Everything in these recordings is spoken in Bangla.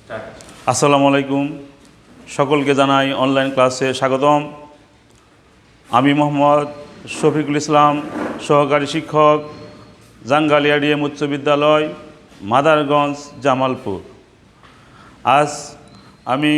আসসালামু আলাইকুম, সকলকে জানাই অনলাইন ক্লাসে স্বাগতম। আমি মোহাম্মদ শফিকুল ইসলাম, সহকারী শিক্ষক, জাঙ্গালিয়া ডিএম উচ্চ বিদ্যালয়, মাদারগঞ্জ, জামালপুর। আজ আমি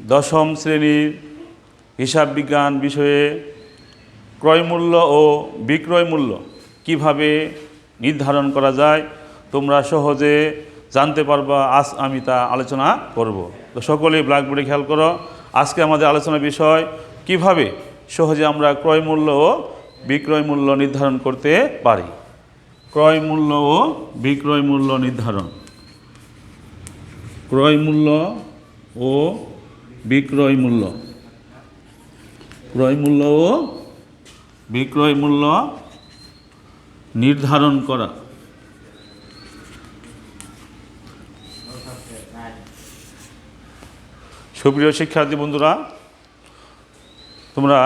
দশম শ্রেণীর হিসাব বিজ্ঞান বিষয়ে ক্রয়মূল্য ও বিক্রয় মূল্য কীভাবে নির্ধারণ করা যায় তোমরা সহজে জানতে পারবা। আজ আমি তা আলোচনা করব। তো সকলেই ব্ল্যাকবোর্ডে খেয়াল করো। আজকে আমাদের আলোচনার বিষয় কিভাবে সহজে আমরা ক্রয় মূল্য ও বিক্রয় মূল্য নির্ধারণ করতে পারি। ক্রয় মূল্য ও বিক্রয় মূল্য নির্ধারণ। ক্রয় মূল্য ও বিক্রয় মূল্য। ক্রয় মূল্য ও বিক্রয় মূল্য নির্ধারণ করা। সুপ্রিয় শিক্ষার্থী বন্ধুরা, তোমরা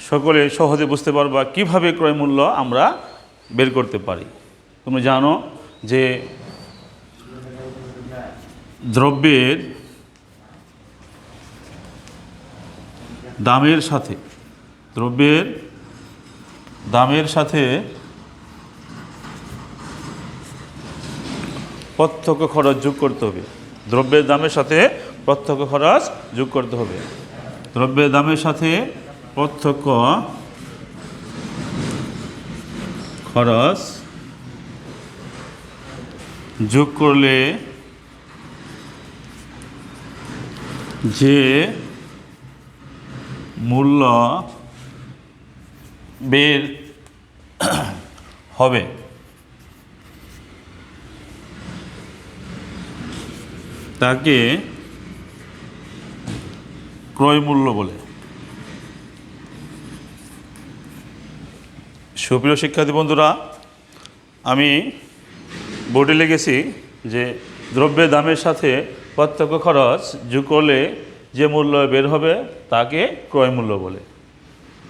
সকলে সহজে বুঝতে পারবা কিভাবে ক্রয় মূল্য আমরা বের করতে পারি। তোমরা জানো যে দ্রব্যের দামের সাথে প্রত্যক্ষ খরচ যোগ করতে হবে। দ্রব্যের দামের সাথে প্রত্যক্ষ খরচ যোগ করতে হবে। দ্রব্যের দামের সাথে প্রত্যক্ষ খরচ যোগ করলে যে মূল্য বের হবে তাকে ক্রয় মূল্য বলে। সুপ্রিয় শিক্ষার্থী বন্ধুরা, আমি বোর্ডে লিখেছি যে দ্রব্যের দামের সাথে প্রত্যক্ষ খরচ যোগ করলে যে মূল্য বের হবে তাকে ক্রয় মূল্য বলে।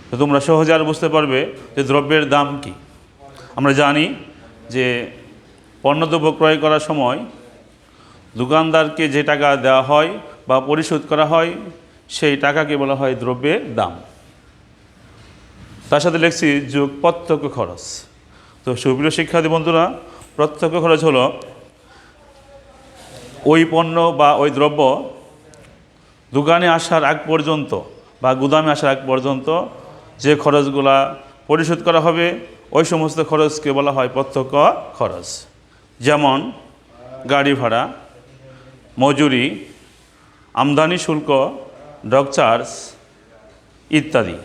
তো তোমরা সহজে আর বুঝতে পারবে যে দ্রব্যের দাম কি। আমরা জানি যে পণ্যদ্রব্য ক্রয় করার সময় দোকানদারকে যে টাকা দেওয়া হয় বা পরিশোধ করা হয় সেই টাকাকে বলা হয় দ্রব্যের দাম। তার সাথে লিখছি যোগ প্রত্যক্ষ খরচ। তো সুপ্রিয় শিক্ষার্থী বন্ধুরা, প্রত্যক্ষ খরচ হলো ওই পণ্য বা ওই দ্রব্য দোকানে আসার আগ পর্যন্ত বা গুদামে আসার আগ পর্যন্ত যে খরচগুলা পরিশোধ করা হবে ওই সমস্ত খরচকে বলা হয় প্রত্যক্ষ খরচ। যেমন গাড়ি ভাড়া, মজুরি, আমদানি শুল্ক, ডক চার্জ ইত্যাদি।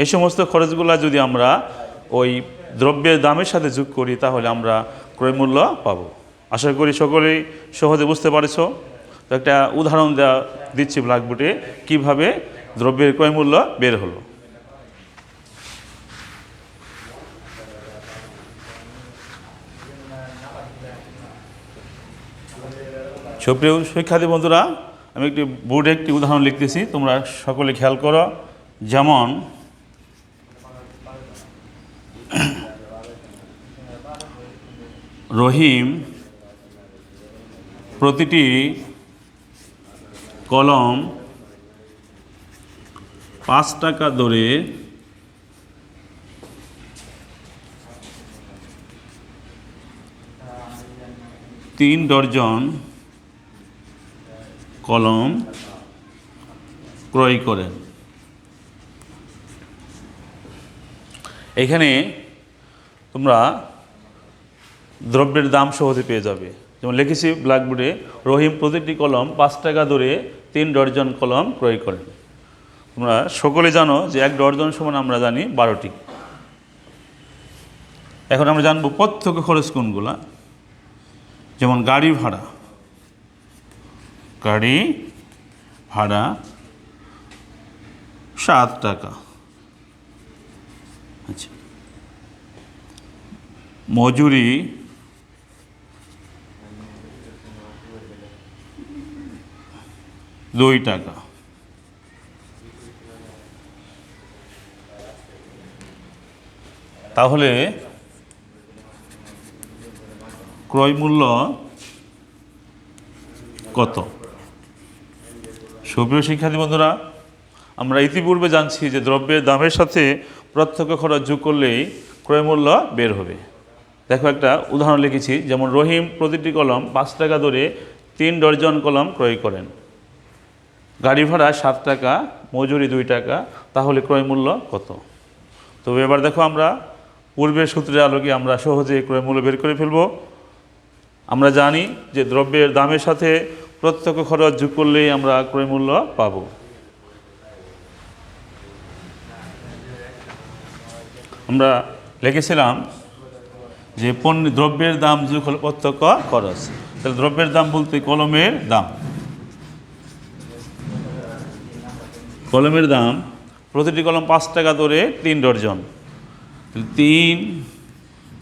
এই সমস্ত খরচগুলো যদি আমরা ওই দ্রব্যের দামের সাথে যোগ করি তাহলে আমরা ক্রয় মূল্য পাব। আশা করি সকলেই সহজে বুঝতে পারছো। তো একটা উদাহরণ দিচ্ছি ব্ল্যাকবোর্ডে কীভাবে দ্রব্যের ক্রয় মূল্য বের হলো। সুপ্রিয় শিক্ষার্থী বন্ধুরা, আমি বোর্ডে একটি উদাহরণ লিখতেছি, তোমরা সকলে খেয়াল করো। যেমন রহিম প্রতিটি কলম 5 টাকা দরে 3 ডজন কলম ক্রয় করেন। এখানে তোমরা দ্রব্যের দাম সহজে পেয়ে যাবে। যেমন লিখেছি ব্ল্যাকবোর্ডে, রহিম প্রতিটি কলম 5 টাকা দরে 3 ডজন কলম ক্রয় করেন। তোমরা সকলে জানো যে 1 ডজন সমান আমরা জানি 12টি। এখন আমরা জানবো প্রত্যক্ষ খরচ কোনগুলা। যেমন গাড়ি ভাড়া 7 টাকা। আচ্ছা, মজুরি 2 টাকা। তাহলে ক্রয় মূল্য কত? সুপ্রিয় শিক্ষার্থী বন্ধুরা, আমরা ইতিপূর্বে জানছি যে দ্রব্যের দামের সাথে প্রত্যক্ষ খরচ যোগ করলেই ক্রয় মূল্য বের হবে। দেখো একটা উদাহরণ লিখেছি, যেমন রহিম প্রতিটি কলম 5 টাকা দরে 3 ডজন কলম ক্রয় করেন। গাড়ি ভাড়া 7 টাকা, মজুরি 2 টাকা, তাহলে ক্রয় মূল্য কত? তো এবার দেখো আমরা পূর্বের সূত্রের আলোকে আমরা সহজে ক্রয় মূল্য বের করে ফেলব। আমরা জানি যে দ্রব্যের দামের সাথে প্রত্যক্ষ খরচ যোগ করলেই আমরা ক্রয় মূল্য পাব। আমরা লিখেছিলাম যে দ্রব্যের দাম যোগ হলো প্রত্যক্ষ খরচ। তাহলে দ্রব্যের দাম বলতে কলমের দাম, কলমের দাম প্রতিটি কলম 5 টাকা দরে 3 ডজন। 3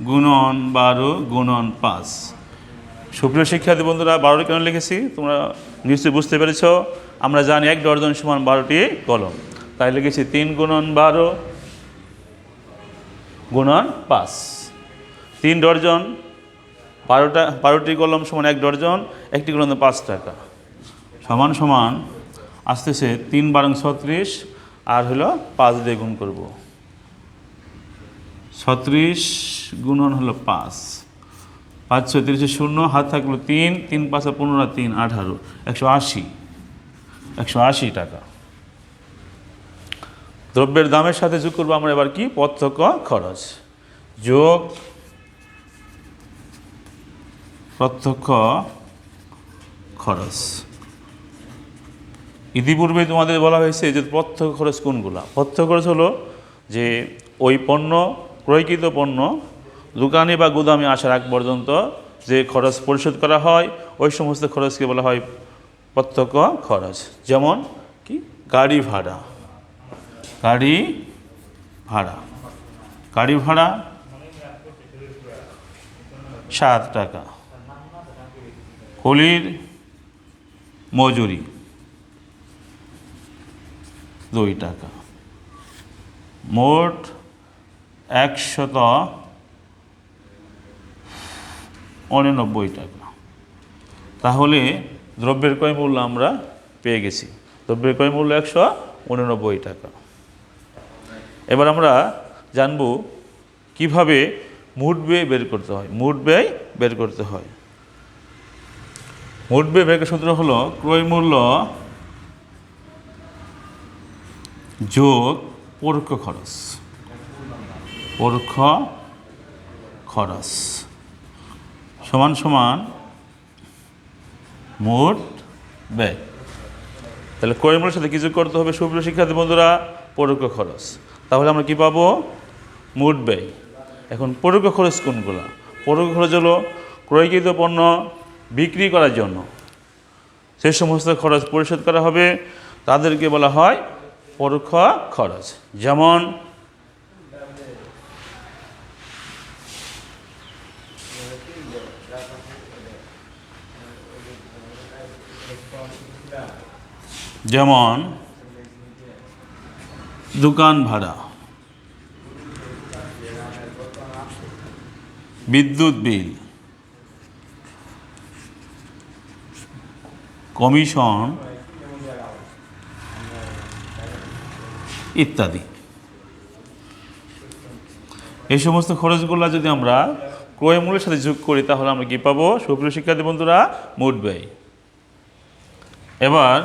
গুণন 12 গুণন 5। সুপ্রিয় শিক্ষার্থী বন্ধুরা, 12 কেন লিখেছি তোমরা নিশ্চয়ই বুঝতে পেরেছ। আমরা জানি 1 ডজন সমান 12টি কলম, তাই লিখেছি 3 গুণন 12 গুণন 5। 3 ডজন, 12টি কলম সমান 1 ডজন, একটি কলম 5 টাকা, সমান সমান আসতেছে 3 বারং 36, আর হলো 5 দিয়ে গুণ করব। 36 গুণন হলো 5, 5 6 30 0, হাত থাকলো 3, 3 5 15, 3 18, 180 টাকা। দ্রব্যের দামের সাথে যোগ করবো আমরা এবার কি? প্রত্যক্ষ খরচ। যোগ প্রত্যক্ষ খরচ। ইতিপূর্বে তোমাদের বলা হয়েছে যে প্রত্যক্ষ খরচ কোনগুলা? প্রত্যক্ষ খরচ হলো যে ওই পণ্য, ক্রয়কৃত পণ্য দোকানে বা গুদামে আসার আগ পর্যন্ত যে খরচ পরিশোধ করা হয়, ওই সমস্ত খরচকে বলা হয় প্রত্যক্ষ খরচ। যেমন কি? গাড়ি ভাড়া, গাড়ি ভাড়া 7 টাকা, কুলির মজুরি 2 টাকা, মোট 189 টাকা। তাহলে দ্রব্যের ক্রয় মূল্য আমরা পেয়ে গেছি। দ্রব্যের ক্রয় মূল্য 189 টাকা। এবার আমরা জানব কিভাবে মোট ব্যয় বের করতে হয়। মোট ব্যয় বের করতে হয়, মোট ব্যয় বের করার সূত্র হলো ক্রয় মূল্য যোগ পরোক্ষ খরচ। পরোক্ষ খরচ সমান সমান মোট ব্যয়। তাহলে ক্রয় মূল্যের সাথে কিছু করতে হবে সুপ্রিয় শিক্ষার্থী বন্ধুরা? পরোক্ষ খরচ। তাহলে আমরা কি পাবো? মোট ব্যয়। এখন পরোক্ষ খরচ কোনগুলা? পরোক্ষ খরচ হলো ক্রয়কৃত পণ্য বিক্রি করার জন্য সে সমস্ত খরচ পরিশোধ করা হবে, তাদেরকে বলা হয় পরোক্ষ খরচ। যেমন দোকান ভাড়া, বিদ্যুৎ বিল, কমিশন ইত্যাদি। এই সমস্ত খরচগুলো যদি আমরা ক্রয় মূল্যের সাথে যোগ করি তাহলে আমরা কি পাবো সুপ্রিয় শিক্ষার্থী বন্ধুরা? মোট ব্যয়। এবার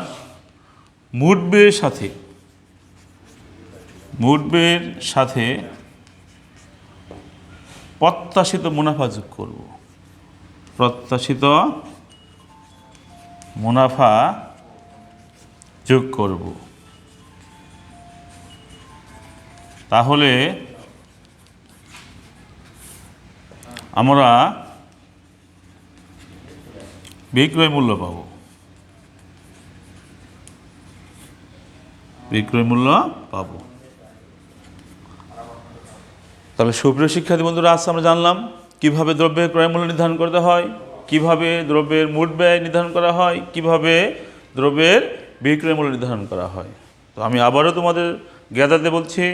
মোট ব্যয়ের সাথে প্রত্যাশিত মুনাফা যোগ করব। প্রত্যাশিত মুনাফা যোগ করব, তাহলে আমরা বিক্রয় মূল্য পাব। বিক্রয় মূল্য পাব। তাহলে সুপ্রিয় শিক্ষার্থী বন্ধুরা, আজ আমরা জানলাম কিভাবে দ্রব্যের ক্রয় মূল্য নির্ধারণ করতে হয়, কিভাবে দ্রব্যের মোট ব্যয় নির্ধারণ করা হয়, কিভাবে দ্রব্যের বিক্রয় মূল্য নির্ধারণ করা হয়। তো আমি আবারও তোমাদের জ্ঞাতাতে বলছি,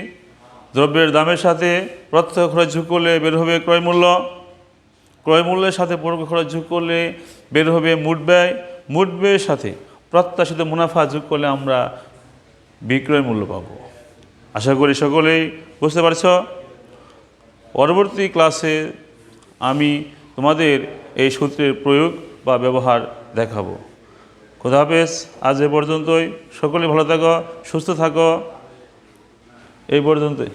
দ্রব্যের দামের সাথে প্রত্যক্ষ খরচ যোগ করলে বের হবে ক্রয় মূল্য, ক্রয় মূল্যের সাথে পরোক্ষ খরচ যোগ করলে বের হবে মোট ব্যয়, মোট ব্যয়ের সাথে প্রত্যাশিত মুনাফা যোগ করলে আমরা বিক্রয় মূল্য পাব। আশা করি সকলেই বুঝতে পারছ। পরবর্তী ক্লাসে আমি তোমাদের এই সূত্রের প্রয়োগ বা ব্যবহার দেখাবো। খোদা হাফেজ। আজ এ পর্যন্তই। সকলে ভালো থাকো, সুস্থ থাকো। এই পর্যন্তই।